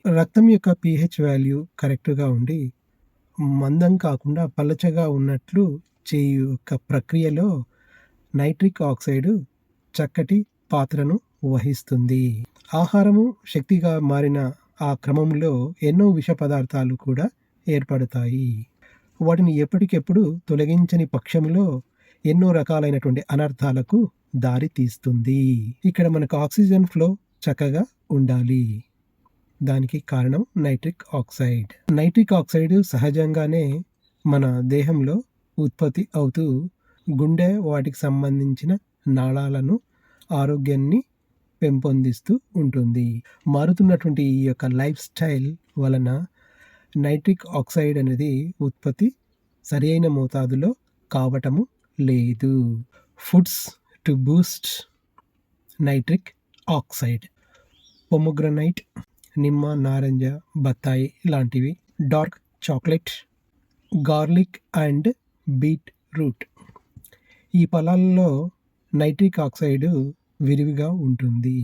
రక్తం యొక్క pH value కరెక్ట్‌గా ఉండి, మందం కాకుండా పలచగా ఉన్నట్లు చేయు యొక్క ప్రక్రియలో నైట్రిక్ ఆక్సైడ్ చక్కటి పాత్రను వహిస్తుంది. ఆహారము శక్తిగా మారిన ఆ క్రమంలో ఎన్నో విష పదార్థాలు కూడా ఏర్పడతాయి. వాటిని ఎప్పటికెప్పుడు తొలగించని పక్షంలో ఎన్నో రకాలైనటువంటి అనర్థాలకు దారి తీస్తుంది. ఇక్కడ మనకు ఆక్సిజన్ ఫ్లో చక్కగా ఉండాలి. దానికి కారణం నైట్రిక్ ఆక్సైడ్. నైట్రిక్ ఆక్సైడ్ సహజంగానే మన దేహంలో ఉత్పత్తి అవుతూ గుండె వాటికి సంబంధించిన నాళాలను ఆరోగ్యాన్ని పెంపొందిస్తూ ఉంటుంది. మారుతున్నటువంటి ఈ యొక్క లైఫ్ స్టైల్ వలన నైట్రిక్ ఆక్సైడ్ అనేది ఉత్పత్తి సరైన మోతాదులో కావటము లేదు. Foods to boost nitric oxide: pomegranate, నిమ్మ, నారింజ, బత్తాయి లాంటివి. Dark chocolate, garlic and beetroot. ఈ ఫలాల్లో నైట్రిక్ ఆక్సైడ్ విరివిగా ఉంటుంది.